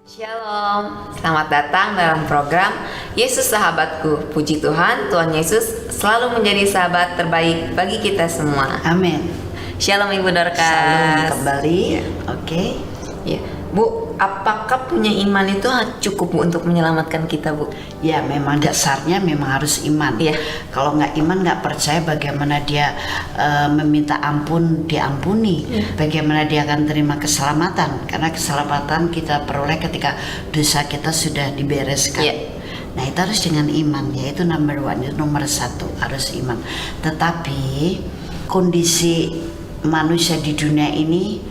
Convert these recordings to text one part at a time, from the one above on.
Shalom, selamat datang dalam program Yesus Sahabatku. Puji Tuhan, Tuhan Yesus selalu menjadi sahabat terbaik bagi kita semua. Amin. Shalom Ibu Dorcas. Salam kembali. Ya. Oke. Ya. Bu, apakah punya iman itu cukup Bu untuk menyelamatkan kita, Bu? Ya, memang dasarnya memang harus iman. Iya. Kalau nggak iman, nggak percaya bagaimana dia meminta ampun diampuni. Iya. Bagaimana dia akan terima keselamatan. Karena keselamatan kita peroleh ketika dosa kita sudah dibereskan. Iya. Nah, itu harus dengan iman. Yaitu number one, itu nomor satu, harus iman. Tetapi kondisi manusia di dunia ini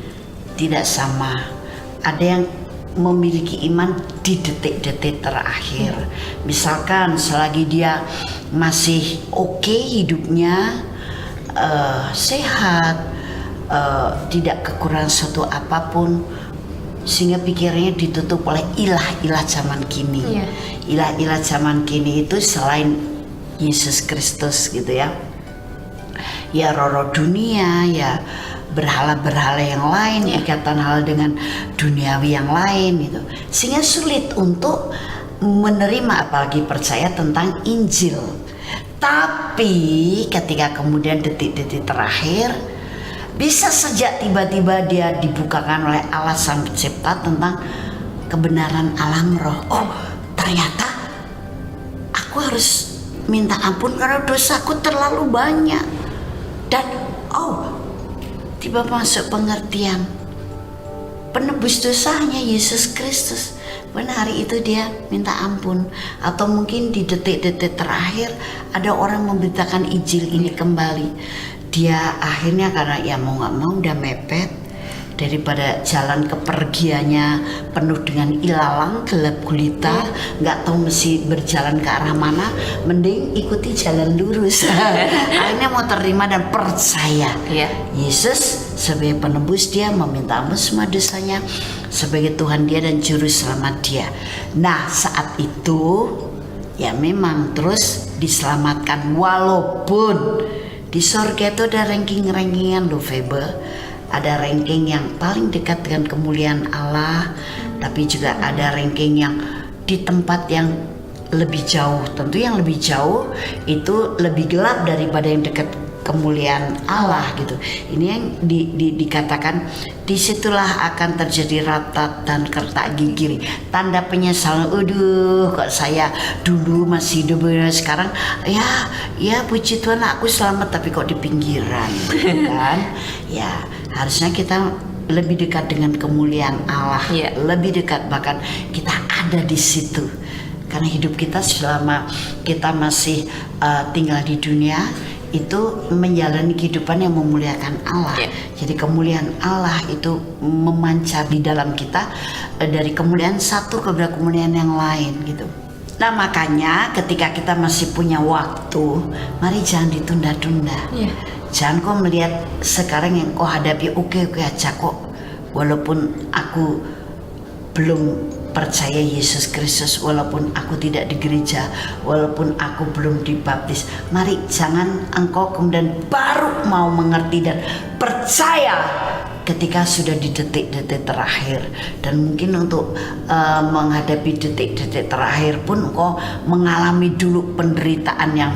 tidak sama. Ada yang memiliki iman di detik-detik terakhir. Misalkan selagi dia masih oke hidupnya, sehat, tidak kekurangan suatu apapun, sehingga pikirannya ditutup oleh ilah-ilah zaman kini. Iya. Ilah-ilah zaman kini itu selain Yesus Kristus gitu ya. Ya roh-roh dunia, ya berhala-berhala yang lain, ikatan hal dengan duniawi yang lain gitu. Sehingga sulit untuk menerima apalagi percaya tentang Injil. Tapi ketika kemudian detik-detik terakhir bisa saja tiba-tiba dia dibukakan oleh Allah Sang Pencipta tentang kebenaran alam roh. Oh, ternyata aku harus minta ampun karena dosaku terlalu banyak. Dan tiba masuk pengertian penebus dosanya Yesus Kristus. Benar, hari itu dia minta ampun. Atau mungkin di detik-detik terakhir ada orang memberitakan Injil ini kembali. Dia akhirnya karena ya mau gak mau udah mepet, daripada jalan kepergiannya penuh dengan ilalang gelap gulita, nggak tahu mesti berjalan ke arah mana, mending ikuti jalan lurus. Akhirnya mau terima dan percaya Yesus sebagai penebus dia, meminta ampun semua dosanya sebagai Tuhan dia dan juru selamat dia. Nah, saat itu ya memang terus diselamatkan, walaupun di sorga itu ada ranking-rankingan loh, Febe. Ada ranking yang paling dekat dengan kemuliaan Allah, tapi juga ada ranking yang di tempat yang lebih jauh. Tentu yang lebih jauh itu lebih gelap daripada yang dekat kemuliaan Allah gitu. Ini yang dikatakan disitulah akan terjadi ratat dan kertak gigi, tanda penyesalan. Aduh, kok saya dulu masih hidup, sekarang ya puji Tuhan aku selamat, tapi kok di pinggiran kan. Ya harusnya kita lebih dekat dengan kemuliaan Allah, lebih dekat, bahkan kita ada di situ. Karena hidup kita selama kita masih tinggal di dunia itu menjalani kehidupan yang memuliakan Allah. Jadi kemuliaan Allah itu memancar di dalam kita, dari kemuliaan satu ke kemuliaan yang lain gitu. Nah, makanya ketika kita masih punya waktu, mari jangan ditunda-tunda. Jangan kau melihat sekarang yang kau hadapi oke aja kok, walaupun aku belum percaya Yesus Kristus, walaupun aku tidak di gereja, walaupun aku belum dibaptis. Mari jangan engkau kemudian baru mau mengerti dan percaya ketika sudah di detik-detik terakhir. Dan mungkin untuk menghadapi detik-detik terakhir pun engkau mengalami dulu penderitaan yang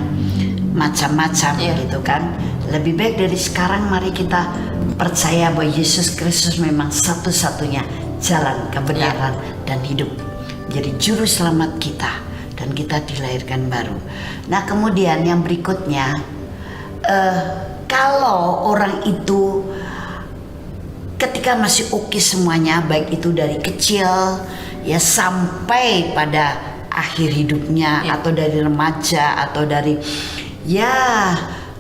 macam-macam gitu kan. Lebih baik dari sekarang mari kita percaya bahwa Yesus Kristus memang satu-satunya jalan kebenaran dan hidup, jadi juru selamat kita, dan kita dilahirkan baru. Nah, kemudian yang berikutnya, kalau orang itu ketika masih oke semuanya, baik itu dari kecil ya sampai pada akhir hidupnya, atau dari remaja, atau dari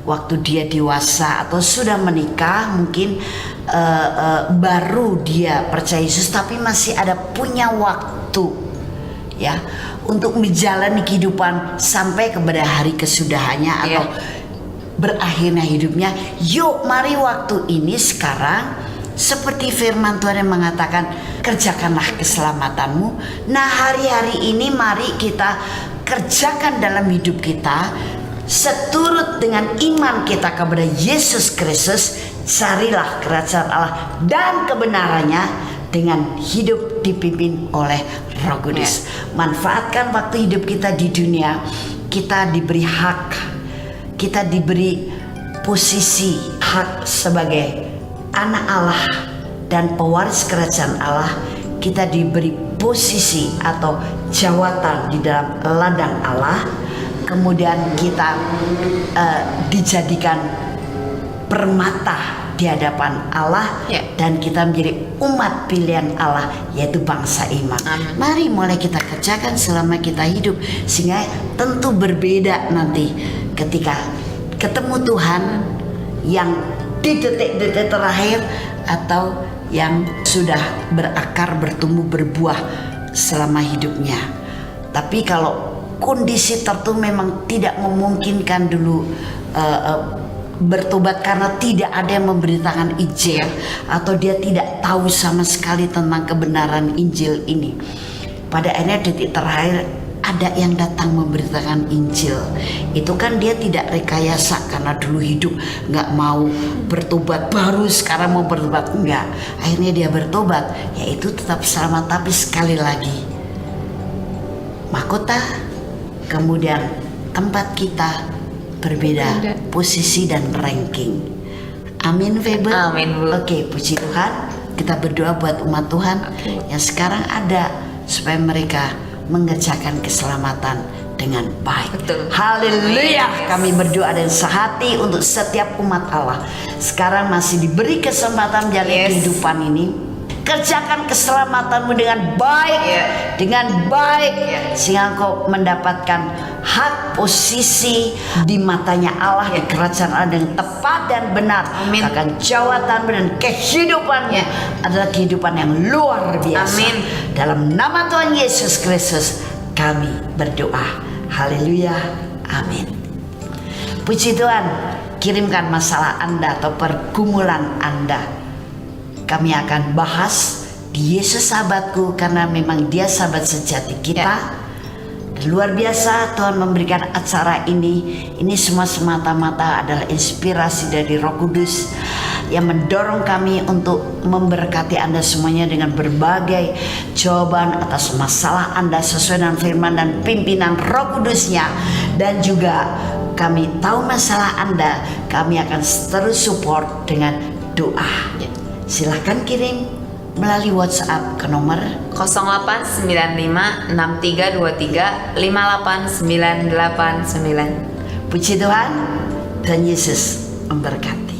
waktu dia dewasa atau sudah menikah, mungkin baru dia percaya Yesus, tapi masih ada punya waktu ya untuk menjalani kehidupan sampai kepada hari kesudahannya atau berakhirnya hidupnya. Yuk, mari waktu ini sekarang, seperti firman Tuhan yang mengatakan, kerjakanlah keselamatanmu. Nah, hari-hari ini mari kita kerjakan dalam hidup kita seturut dengan iman kita kepada Yesus Kristus. Carilah kerajaan Allah dan kebenarannya, dengan hidup dipimpin oleh Roh Kudus. Manfaatkan waktu hidup kita di dunia. Kita diberi hak, kita diberi posisi hak sebagai anak Allah dan pewaris kerajaan Allah. Kita diberi posisi atau jawatan di dalam ladang Allah. Kemudian kita dijadikan permata di hadapan Allah, dan kita menjadi umat pilihan Allah, yaitu bangsa iman. Mari mulai kita kerjakan selama kita hidup, sehingga tentu berbeda nanti ketika ketemu Tuhan yang di detik-detik terakhir atau yang sudah berakar, bertumbuh, berbuah selama hidupnya. Tapi kalau kondisi tertentu memang tidak memungkinkan dulu bertobat karena tidak ada yang memberitakan Injil, atau dia tidak tahu sama sekali tentang kebenaran Injil ini. Pada akhirnya detik terakhir ada yang datang memberitakan Injil. Itu kan dia tidak rekayasa karena dulu hidup nggak mau bertobat, baru sekarang mau bertobat, enggak. Akhirnya dia bertobat, yaitu tetap selamat. Tapi sekali lagi, mahkota, kemudian tempat kita berbeda, posisi dan ranking. Amin, Febe. Amin, Bu. Oke, puji Tuhan. Kita berdoa buat umat Tuhan yang sekarang ada, supaya mereka mengerjakan keselamatan dengan baik. Betul. Haleluya. Kami berdoa dan sehati untuk setiap umat Allah sekarang masih diberi kesempatan menjalani kehidupan ini. Kerjakan keselamatanmu dengan baik, dengan baik, sehingga engkau mendapatkan hak posisi di matanya Allah, di kerajaan Allah dengan tepat dan benar. Akan jawatanmu dan kehidupanmu adalah kehidupan yang luar biasa. Amin. Dalam nama Tuhan Yesus Kristus kami berdoa. Haleluya. Amin. Puji Tuhan. Kirimkan masalah Anda atau pergumulan Anda. Kami akan bahas di Yesus sahabatku, karena memang dia sahabat sejati kita. Luar biasa Tuhan memberikan acara ini. Ini semua semata-mata adalah inspirasi dari Roh Kudus yang mendorong kami untuk memberkati Anda semuanya dengan berbagai jawaban atas masalah Anda sesuai dengan firman dan pimpinan Roh Kudusnya. Dan juga kami tahu masalah Anda, kami akan terus support dengan doa. Silahkan kirim melalui WhatsApp ke nomor 089563235899. Puji Tuhan, dan Yesus memberkati.